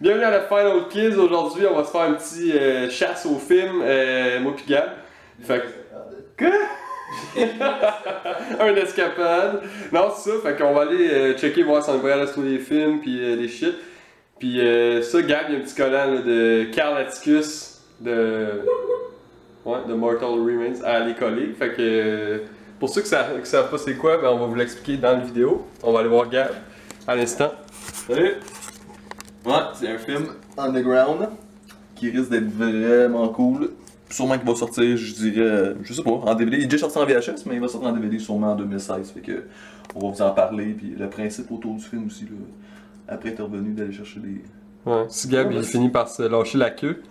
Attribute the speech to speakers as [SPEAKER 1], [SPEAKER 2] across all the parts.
[SPEAKER 1] Bienvenue à la Final Kids. Aujourd'hui, on va se faire un petit chasse au film, moi pis Gab. Fait que... Quoi? Un escapade. Non, c'est ça. Fait qu'on va aller checker, voir si on est prêt à trouver des films pis des shit. Pis ça, Gab, il y a un petit collant là, de Carl Atticus de... Ouais, de Mortal Remains à aller coller. Fait que... pour ceux qui savent pas c'est quoi, ben on va vous l'expliquer dans la vidéo. On va aller voir Gab à l'instant. Salut!
[SPEAKER 2] Ouais, c'est un film underground qui risque d'être vraiment cool. Sûrement qu'il va sortir, je dirais, je sais pas, en DVD. Il est déjà sorti en VHS, mais il va sortir en DVD sûrement en 2016. Fait que on va vous en parler. Puis le principe autour du film aussi, là, après être revenu d'aller chercher des.
[SPEAKER 1] Ouais, si Gab il finit par se lâcher la queue.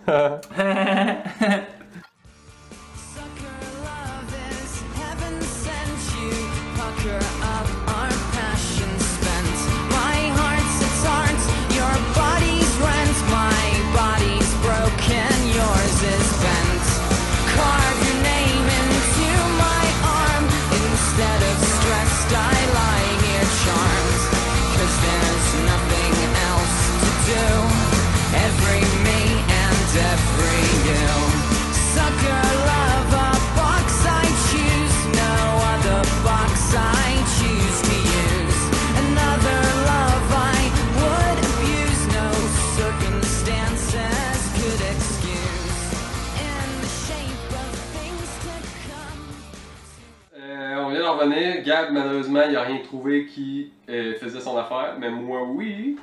[SPEAKER 1] Gab, malheureusement, il n'a rien trouvé qui faisait son affaire, mais moi, oui.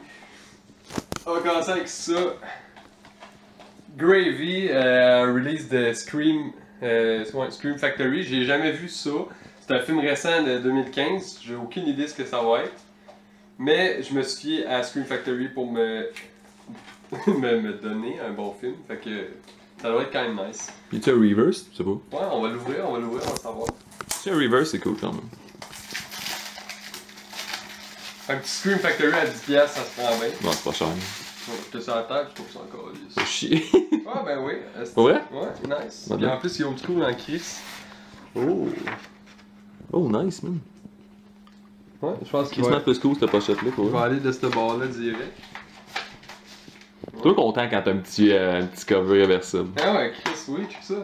[SPEAKER 1] On va commencer avec ça. Gravy, release de Scream, Scream Factory. J'ai jamais vu ça. C'est un film récent de 2015. J'ai aucune idée de ce que ça va être. Mais je me suis fié à Scream Factory pour me donner un bon film. Fait que ça doit être quand même nice.
[SPEAKER 3] Puis tu as reverse, c'est beau.
[SPEAKER 1] Ouais, on va l'ouvrir, on va savoir.
[SPEAKER 3] Si un reverse, c'est cool quand même.
[SPEAKER 1] Un petit Scream Factory à 10$, ça se prend bien.
[SPEAKER 3] Non, c'est pas cher.
[SPEAKER 1] Je te sur la table, je trouve ça encore lisse.
[SPEAKER 3] C'est chier.
[SPEAKER 1] Ah ben oui.
[SPEAKER 3] Pas vrai?
[SPEAKER 1] Ouais, nice.
[SPEAKER 3] Pas
[SPEAKER 1] Et en plus, il y a autre coup dans Chris.
[SPEAKER 3] Oh. Oh, nice, man.
[SPEAKER 1] Ouais, je pense qu'il
[SPEAKER 3] Chris
[SPEAKER 1] va,
[SPEAKER 3] plus cool cette pochette-là, quoi.
[SPEAKER 1] il va aller de ce bord-là direct.
[SPEAKER 3] Toi content quand t'as un petit cover réversible.
[SPEAKER 1] Ah ouais, Chris, oui, check ça.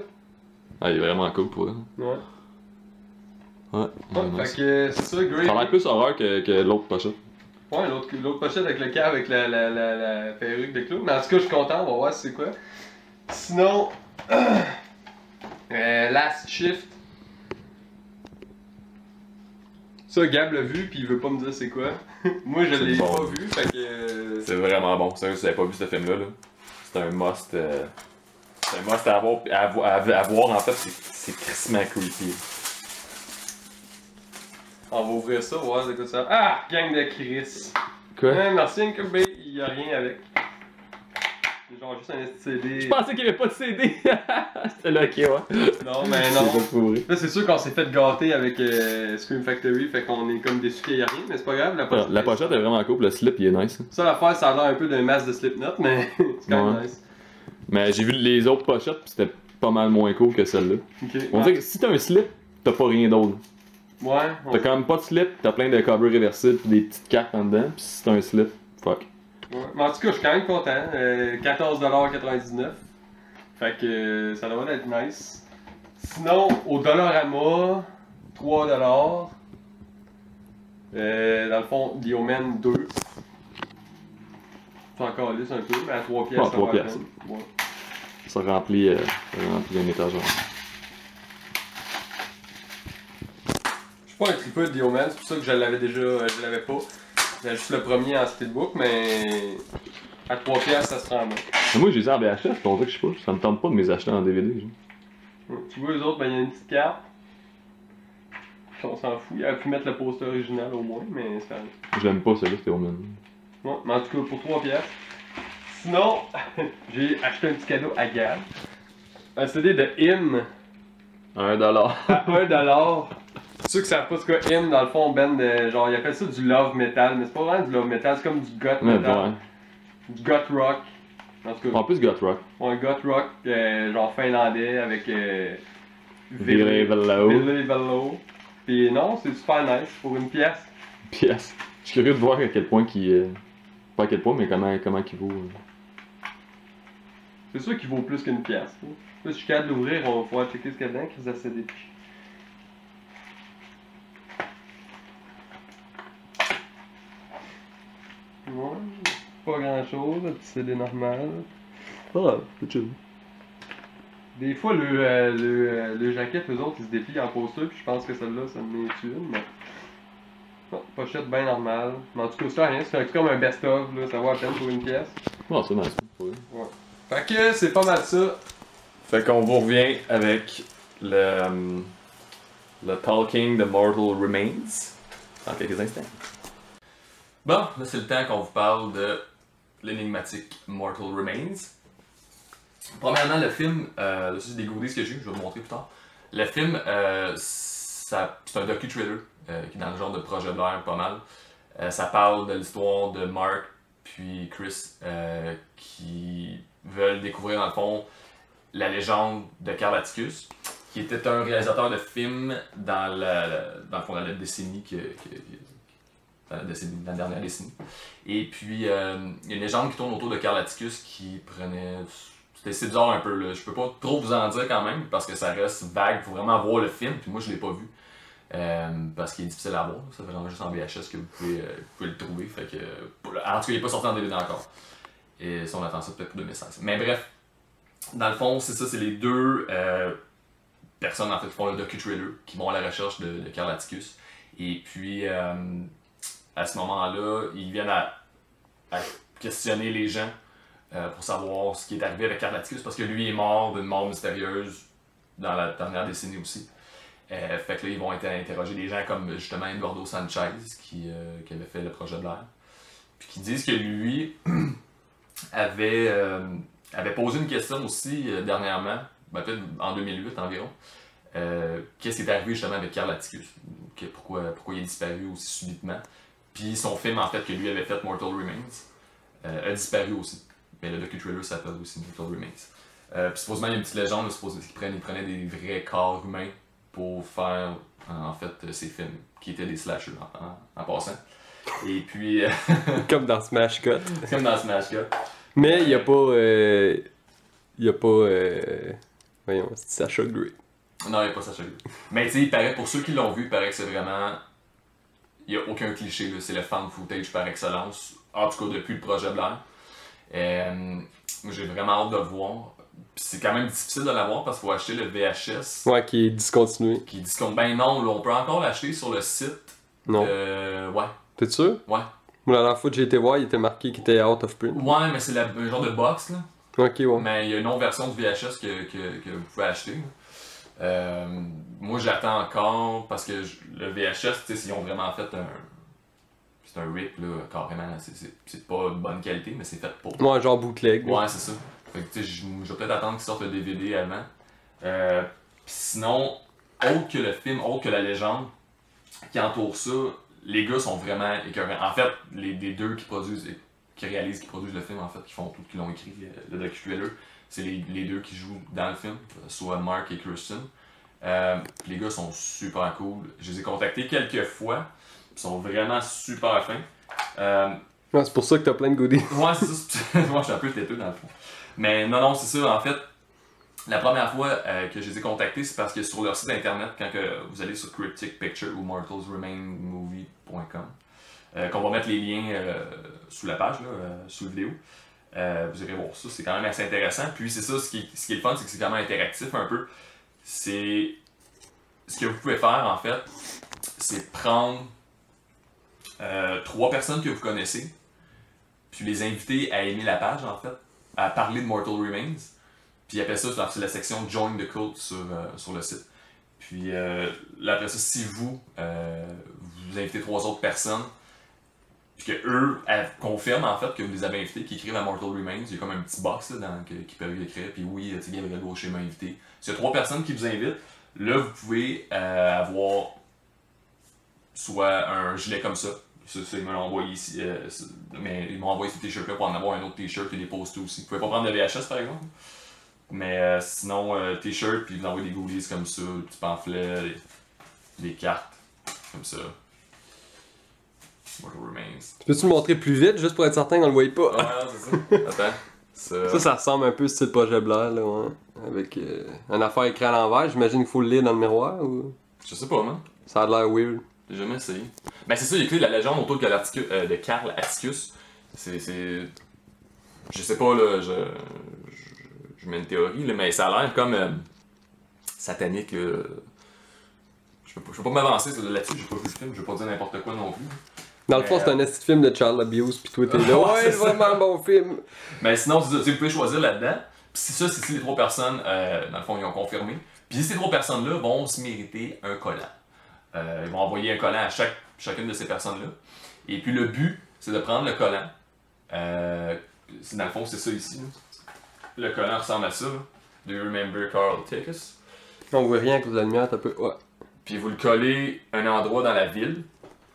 [SPEAKER 3] Ah, il est vraiment cool pour eux.
[SPEAKER 1] Ouais.
[SPEAKER 3] Ouais.
[SPEAKER 1] Ouais, fait que c'est ça, Gravy.
[SPEAKER 3] Ça a l'air plus horreur que l'autre pochette.
[SPEAKER 1] Ouais, l'autre pochette avec le cave avec la perruque de clown. Mais en tout cas, je suis content, on va voir c'est quoi. Sinon, Last Shift. Ça, Gab l'a vu, puis il veut pas me dire c'est quoi. Moi, je l'ai
[SPEAKER 3] bon.
[SPEAKER 1] pas vu, fait que.
[SPEAKER 3] C'est vraiment bon. Si vous avez pas vu ce film-là, là, c'est un must. C'est un must à voir en fait, c'est crissement creepy.
[SPEAKER 1] On va ouvrir ça, voir c'est quoi ça. Ah! Gang de Chris.
[SPEAKER 3] Quoi?
[SPEAKER 1] Merci, NKB, il y a rien avec. C'est genre juste un CD.
[SPEAKER 3] Je pensais qu'il y avait pas de CD! C'était là, ok, ouais.
[SPEAKER 1] Non, mais
[SPEAKER 3] C'est
[SPEAKER 1] non.
[SPEAKER 3] pas pourri.
[SPEAKER 1] Là, c'est sûr qu'on s'est fait gâter avec Scream Factory, fait qu'on est comme déçus qu'il y a rien, mais c'est pas grave.
[SPEAKER 3] La pochette est vraiment cool, le slip il est nice.
[SPEAKER 1] Ça, l'affaire, ça a l'air un peu d'un masque de Slipknot, mais c'est quand même
[SPEAKER 3] Ouais.
[SPEAKER 1] nice.
[SPEAKER 3] Mais j'ai vu les autres pochettes pis c'était pas mal moins cool que celle-là.
[SPEAKER 1] Ok.
[SPEAKER 3] On dirait que si t'as un slip, t'as pas rien d'autre.
[SPEAKER 1] Ouais.
[SPEAKER 3] T'as quand même pas de slip, t'as plein de covers réversibles pis des petites cartes en dedans, pis si t'as un slip, fuck.
[SPEAKER 1] Ouais. Mais en tout cas, je suis quand même content. 14,99$. Fait que ça devrait être nice. Sinon, au Dollarama, 3$. Dans le fond, The Omen 2. C'est encore lisse un peu, mais à 3$.
[SPEAKER 3] Ah,
[SPEAKER 1] ça
[SPEAKER 3] 3$.
[SPEAKER 1] va la peine. Ouais.
[SPEAKER 3] Ça remplit un étagère.
[SPEAKER 1] Je suis pas un tripeux de The Omen, c'est pour ça que je l'avais déjà, je l'avais pas. J'avais juste le premier en steelbook, mais à 3$, ça se rend bien.
[SPEAKER 3] Mais moi, j'ai les en VHS, on dirait que je sais pas, ça me tente pas de me les acheter en DVD. Genre.
[SPEAKER 1] Tu vois, les autres, ben, il y a une petite carte. On s'en fout, il aurait pu mettre le poster original au moins, mais c'est pas grave.
[SPEAKER 3] J'aime pas celui-là, c'était au même.
[SPEAKER 1] Ouais, mais en tout cas, pour 3$. Sinon, j'ai acheté un petit cadeau à Gab. Un CD de Hymn
[SPEAKER 3] $1.
[SPEAKER 1] à 1$. Ceux qui savent pas ce qu'est Hymn, dans le fond, genre, ils appellent ça du love metal, mais c'est pas vraiment du love metal, c'est comme du goth
[SPEAKER 3] Mais
[SPEAKER 1] metal.
[SPEAKER 3] ouais.
[SPEAKER 1] Du goth rock. En tout cas,
[SPEAKER 3] En plus, Goth Rock.
[SPEAKER 1] un goth rock, genre finlandais avec
[SPEAKER 3] Ville Vello.
[SPEAKER 1] Ville Vello. Pis non, c'est super nice pour une pièce.
[SPEAKER 3] Pièce. Je suis curieux de voir à quel point qu'il. Pas à quel point, mais comment qu'il vaut.
[SPEAKER 1] C'est sûr qu'il vaut plus qu'une pièce. Là, si je suis capable de l'ouvrir, on va pouvoir checker ce qu'il y a dedans, Chris ACD. Ouais, pas grand chose, un petit CD normal.
[SPEAKER 2] Ah, c'est chill.
[SPEAKER 1] Des fois, le jaquette, eux autres, ils se déplient en poster, puis je pense que celle-là, ça me met une, mais. Non, pochette bien normale. Mais en tout cas, ça rien, c'est comme un best-of, là, ça vaut à peine pour une pièce.
[SPEAKER 3] Bon, c'est nice. Oui.
[SPEAKER 1] Ouais. Fait que c'est pas mal ça.
[SPEAKER 3] Fait qu'on vous revient avec le Talking the Mortal Remains dans quelques instants. Bon, là c'est le temps qu'on vous parle de l'énigmatique Mortal Remains. Premièrement, le film, c'est des goodies que j'ai, je vais vous montrer plus tard. Le film, c'est un docu-thriller qui est dans le genre de projet de l'air pas mal. Ça parle de l'histoire de Mark puis Chris qui veulent découvrir dans le fond la légende de Karl Atticus, qui était un réalisateur de films dans la décennie dans la dernière décennie. Et puis il y a une légende qui tourne autour de Karl Atticus qui prenait. C'est bizarre un peu là. Je peux pas trop vous en dire quand même parce que ça reste vague. Il faut vraiment voir le film. Puis moi je l'ai pas vu. Parce qu'il est difficile à voir, c'est vraiment juste en VHS que vous pouvez le trouver. Fait que, en tout cas, il n'est pas sorti en DVD encore. Et si on attend ça peut-être pour 2016. Mais bref, dans le fond, c'est ça, c'est les deux personnes en fait qui font le docu-trailer, qui vont à la recherche de Karl Atticus. Et puis, à ce moment-là, ils viennent à questionner les gens pour savoir ce qui est arrivé avec Karl Atticus, parce que lui est mort d'une mort mystérieuse dans la dernière décennie aussi. Fait que là, ils vont interroger des gens comme justement Eduardo Sanchez qui avait fait le projet de l'air. Puis qui disent que lui avait posé une question aussi dernièrement, peut-être en 2008 environ. Qu'est-ce qui est arrivé justement avec Karl Atticus? Pourquoi il est disparu aussi subitement? Puis son film en fait que lui avait fait, Mortal Remains, a disparu aussi. Mais le docu-trailer s'appelle aussi Mortal Remains. Puis supposément il y a une petite légende, qu'il prenait des vrais corps humains pour faire en fait ces films qui étaient des slashers en passant. Et puis.
[SPEAKER 1] Comme dans Smash Cut.
[SPEAKER 3] Comme dans Smash Cut.
[SPEAKER 1] Mais il n'y a pas. Voyons, c'est Sacha Grey.
[SPEAKER 3] Non, il n'y a pas Sacha Grey. Mais tu sais, il paraît, pour ceux qui l'ont vu, il paraît que c'est vraiment. Il n'y a aucun cliché, là. C'est le fan footage par excellence. En tout cas, depuis le projet Blair. J'ai vraiment hâte de le voir. Puis c'est quand même difficile de l'avoir parce qu'il faut acheter le VHS.
[SPEAKER 1] Ouais, qui est discontinué.
[SPEAKER 3] Qui est discontinué. Ben non, là, on peut encore l'acheter sur le site.
[SPEAKER 1] Non.
[SPEAKER 3] Ouais.
[SPEAKER 1] T'es sûr?
[SPEAKER 3] Ouais.
[SPEAKER 1] Moi, la dernière fois que j'ai été voir, il était marqué qu'il était out of print.
[SPEAKER 3] Ouais, mais c'est un genre de box, là.
[SPEAKER 1] Ok, ouais.
[SPEAKER 3] Mais il y a une autre version du VHS que vous pouvez acheter. Moi, j'attends encore parce que le VHS, tu sais, ils ont vraiment fait un. C'est un rip, là, carrément. C'est pas de bonne qualité, mais c'est fait pour.
[SPEAKER 1] Ouais, genre bootleg.
[SPEAKER 3] Ouais, c'est ça. Fait que, tu sais, je vais peut-être attendre qu'ils sortent le DVD avant. Pis sinon, autre que le film, autre que la légende qui entoure ça, les gars sont vraiment écœurants. En fait, les deux qui produisent le film, en fait, qui font tout, qui l'ont écrit, le docu-trailer, c'est les deux qui jouent dans le film, soit Mark et Kirsten. Les gars sont super cool. Je les ai contactés quelques fois, ils sont vraiment super fins.
[SPEAKER 1] Ouais, c'est pour ça que t'as plein de goodies.
[SPEAKER 3] Ouais, c'est ça. Moi, je suis un peu têteux dans le fond. Mais non, c'est ça. En fait, la première fois que je les ai contactés, c'est parce que sur leur site internet, quand vous allez sur Cryptic Picture ou mortalsremainmovie.com, qu'on va mettre les liens sous la page, là, sous la vidéo, vous irez voir ça. C'est quand même assez intéressant. Puis c'est ça, ce qui est le fun, c'est que c'est quand même interactif un peu. C'est. Ce que vous pouvez faire, en fait, c'est prendre 3 personnes que vous connaissez, puis les inviter à aimer la page, en fait, à parler de Mortal Remains. Puis après ça, c'est la section Join the Cult sur le site. Puis là, après ça, si vous invitez 3 autres personnes, puis que eux confirment en fait que vous les avez invités, qu'ils écrivent à Mortal Remains, il y a comme un petit box là, qui peuvent écrire, puis oui, tu sais, Gabriel Gaucher m'a invité. S'il y a 3 personnes qui vous invitent, là, vous pouvez avoir soit un gilet comme ça. Ça, ils me l'ont envoyé ici. Mais ils m'ont envoyé ce t-shirt-là pour en avoir un autre t-shirt et des posters aussi. Vous pouvez pas prendre de VHS par exemple. Mais sinon, t-shirt, puis vous envoyez des goodies comme ça, des petits pamphlets, des cartes, comme ça. Mortal Remains.
[SPEAKER 1] Tu peux-tu le montrer plus vite, juste pour être certain qu'on le voit pas?
[SPEAKER 3] Ouais, c'est ça. Attends.
[SPEAKER 1] Ça ressemble un peu au style Projet Blair, là, ouais. Avec une affaire écrit à l'envers. J'imagine qu'il faut le lire dans le miroir ou.
[SPEAKER 3] Je sais pas, man.
[SPEAKER 1] Ça a l'air weird.
[SPEAKER 3] J'ai jamais essayé. Ben c'est ça, il y a écrit la légende autour de Karl Atticus. C'est. Je sais pas, là, je mets une théorie, là, mais ça a l'air comme satanique. Je peux pas m'avancer là-dessus, j'ai pas vu le film, je vais pas dire n'importe quoi non plus.
[SPEAKER 1] Dans le fond, c'est un petit film de child abuse, pis toi t'es là. Ouais, c'est vraiment un bon film.
[SPEAKER 3] Mais sinon, vous pouvez choisir là-dedans. Pis c'est ça, c'est si les 3 personnes, dans le fond, ils ont confirmé. Puis ces 3 personnes-là vont se mériter un collant. Ils vont envoyer un collant à chacune de ces personnes-là. Et puis le but, c'est de prendre le collant. Dans le fond, c'est ça ici. Là. Le collant ressemble à ça. Là. Do you remember Carl Tickus?
[SPEAKER 1] On voit rien à cause de la lumière, t'as peu. Ouais.
[SPEAKER 3] Puis vous le collez à un endroit dans la ville,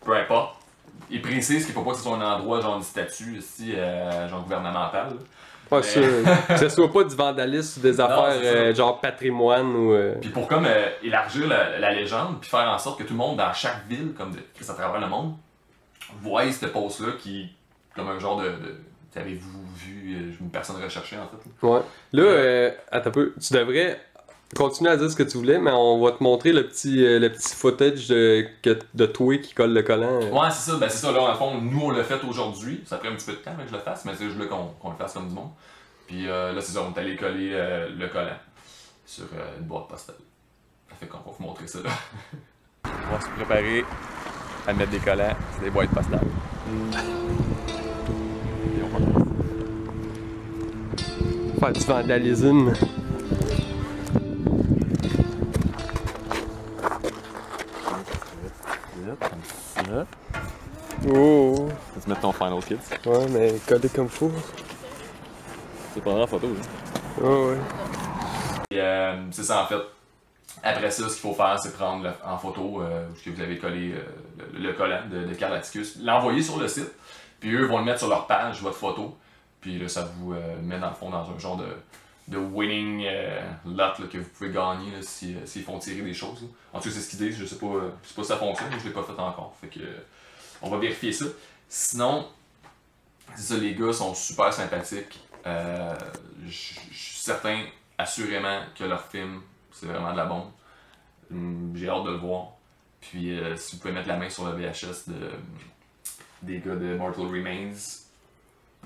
[SPEAKER 3] peu importe. Il précise qu'il faut pas que ce soit un endroit genre une statue ici, genre gouvernementale.
[SPEAKER 1] Ouais, que ce soit pas du vandalisme ou des affaires genre patrimoine ou.
[SPEAKER 3] Puis pour comme élargir la légende, puis faire en sorte que tout le monde dans chaque ville, comme à travers le monde, voit cette pose-là qui comme un genre de avez-vous vu une personne recherchée en fait?
[SPEAKER 1] Ouais. Là, attends un peu, tu devrais continuer à dire ce que tu voulais, mais on va te montrer le petit footage de toi qui colle le collant.
[SPEAKER 3] Ouais, c'est ça. Ben, c'est ça. Là, en fond, nous, on l'a fait aujourd'hui. Ça prend un petit peu de temps que je le fasse, mais c'est juste là qu'on le fasse comme du monde. Puis là, c'est ça. On est allé coller le collant sur une boîte postale. Ça fait qu'on va vous montrer ça là. On va se préparer à mettre des collants sur des boîtes postales. Et on va
[SPEAKER 1] faire du vandalisme. Oh!
[SPEAKER 3] Tu mettre ton Final Kids?
[SPEAKER 1] Ouais, mais collé comme fou.
[SPEAKER 3] C'est pas en photo, hein?
[SPEAKER 1] Oh, ouais.
[SPEAKER 3] Et c'est ça en fait. Après ça, ce qu'il faut faire, c'est prendre en photo où vous avez collé le collant de Karl Atticus, l'envoyer sur le site, puis eux vont le mettre sur leur page, votre photo, puis là, ça vous met dans le fond dans un genre de winning lot là, que vous pouvez gagner s'ils font tirer des choses. Là. En tout cas, c'est ce qu'ils disent, je sais pas si ça fonctionne, mais je l'ai pas fait encore. Fait que on va vérifier ça. Sinon, c'est ça, les gars sont super sympathiques. Je suis certain, assurément, que leur film, c'est vraiment de la bombe. J'ai hâte de le voir. Puis, si vous pouvez mettre la main sur le VHS des gars de Mortal Remains,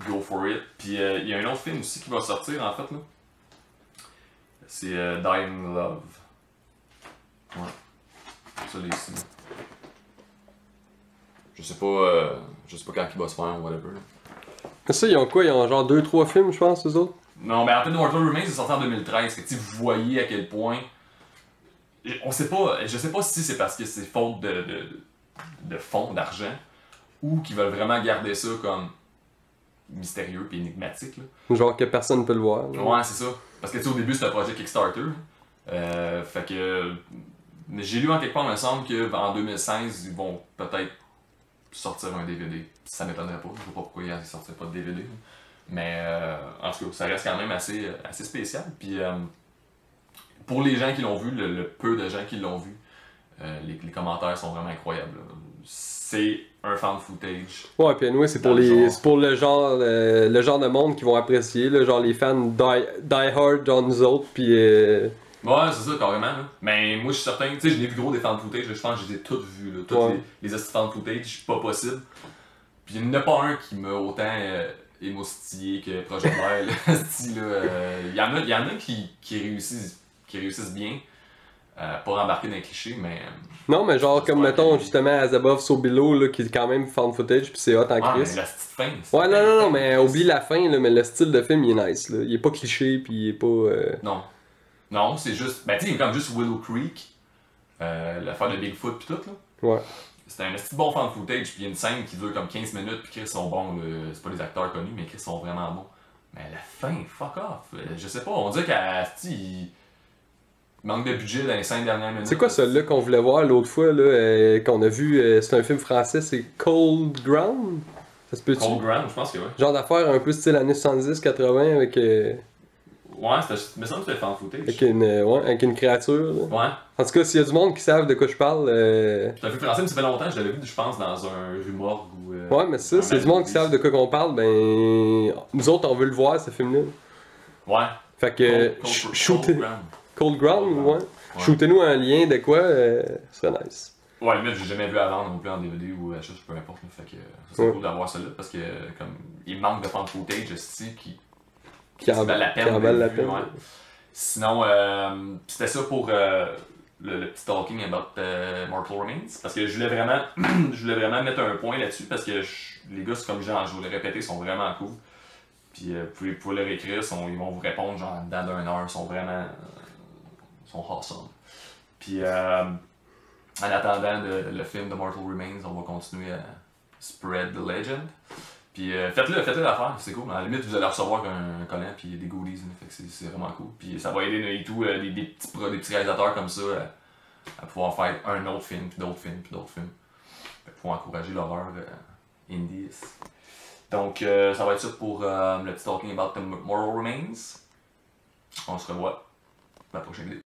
[SPEAKER 3] go for it. Puis, il y a un autre film aussi qui va sortir, en fait, là. C'est Dying Love. Ouais. Ça, les ici. Je sais pas quand il va se faire ou whatever. Là.
[SPEAKER 1] Ça, ils ont quoi? Ils ont genre 2-3 films, je pense, eux autres?
[SPEAKER 3] Non, mais en fait, Mortal Remains est sorti en 2013. Fait que vous voyez à quel point. On sait pas. Je sais pas si c'est parce que c'est faute de fonds, d'argent, ou qu'ils veulent vraiment garder ça comme mystérieux et énigmatique. Là.
[SPEAKER 1] Genre que personne ne peut le voir. Là.
[SPEAKER 3] Ouais, c'est ça. Parce que tu sais, au début, c'était un projet Kickstarter. Fait que. J'ai lu en quelque part, il me semble qu'en 2016, ils vont peut-être sortir un DVD. Ça m'étonnerait pas. Je sais pas pourquoi ils sortiraient pas de DVD. Mais en tout cas, ça reste quand même assez spécial. Puis pour les gens qui l'ont vu, le peu de gens qui l'ont vu, les commentaires sont vraiment incroyables. Là. C'est un fan footage.
[SPEAKER 1] Ouais, puis nous, c'est pour le genre de monde qui vont apprécier, là, genre les fans die hard genre nous autres, puis
[SPEAKER 3] ouais, c'est ça, carrément. Là. Mais moi, je suis certain, tu sais, je l'ai vu gros des fan footage, je pense que je les ai toutes vues, là, toutes les fan footage, pas possible. Puis il n'y en a pas un qui m'a autant émoustillé que Projet Blair. Il y en a qui réussissent bien, pas rembarquer dans les clichés, mais.
[SPEAKER 1] Non, mais genre, comme mettons, justement, As Above, So Below, là, qui est quand même fan footage, puis c'est hot en Chris.
[SPEAKER 3] Mais la petite fin.
[SPEAKER 1] Ouais, non, mais oublie la fin, là, mais le style de film, il est nice, là. Il est pas cliché, puis il est pas.
[SPEAKER 3] Non, c'est juste. Ben, tu sais, il est comme juste Willow Creek, l'affaire de Bigfoot, pis tout, là.
[SPEAKER 1] Ouais.
[SPEAKER 3] C'était un petit bon fan footage, puis il y a une scène qui dure comme 15 minutes, puis Chris sont bons, c'est pas des acteurs connus, mais Chris sont vraiment bons. Mais la fin, fuck off. Je sais pas, on dirait qu'il manque de budget dans les 5 dernières minutes.
[SPEAKER 1] C'est quoi celui-là qu'on voulait voir l'autre fois, là, qu'on a vu, c'est un film français, c'est Cold Ground? Ça se peut-tu?
[SPEAKER 3] Cold Ground, je pense que oui.
[SPEAKER 1] Genre d'affaires un peu style années 70-80 avec.
[SPEAKER 3] Ouais, me semble que c'était fan footage.
[SPEAKER 1] Avec une créature. Là.
[SPEAKER 3] Ouais.
[SPEAKER 1] En tout cas, s'il y a du monde qui savent de quoi je parle.
[SPEAKER 3] C'est un film français, mais ça fait longtemps, je l'avais vu, je pense, dans un rue morgue ou.
[SPEAKER 1] Ouais, mais c'est ça, s'il y a du monde qui savent de quoi qu'on parle, ben. Nous autres, on veut le voir, ce film-là.
[SPEAKER 3] Ouais.
[SPEAKER 1] Fait que. Cold Ground, ouais. Shootez-nous un lien de quoi, ce serait nice.
[SPEAKER 3] Ouais, mais j'ai jamais vu avant non plus en DVD ou HH, peu importe. Fait que ça serait cool d'avoir ça là parce que comme il manque de fan footage ici qui en valent la peine. Ouais. Sinon, c'était ça pour le petit talking about Mortal Remains parce que je voulais vraiment mettre un point là-dessus parce que les gars, comme je vous l'ai répété, sont vraiment cool. Puis vous pouvez leur écrire, ils vont vous répondre genre dans d'une heure, ils sont vraiment sont awesome. Puis en attendant le film de Mortal Remains, on va continuer à spread the legend. Puis faites-le l'affaire, c'est cool. À la limite, vous allez recevoir un collant puis des goodies, fait que c'est vraiment cool. Puis ça va aider des petits réalisateurs comme ça à pouvoir faire un autre film, puis d'autres films, puis d'autres films. Pour encourager l'horreur indies. Donc ça va être ça pour le petit talking about the Mortal Remains. On se revoit dans la prochaine vidéo.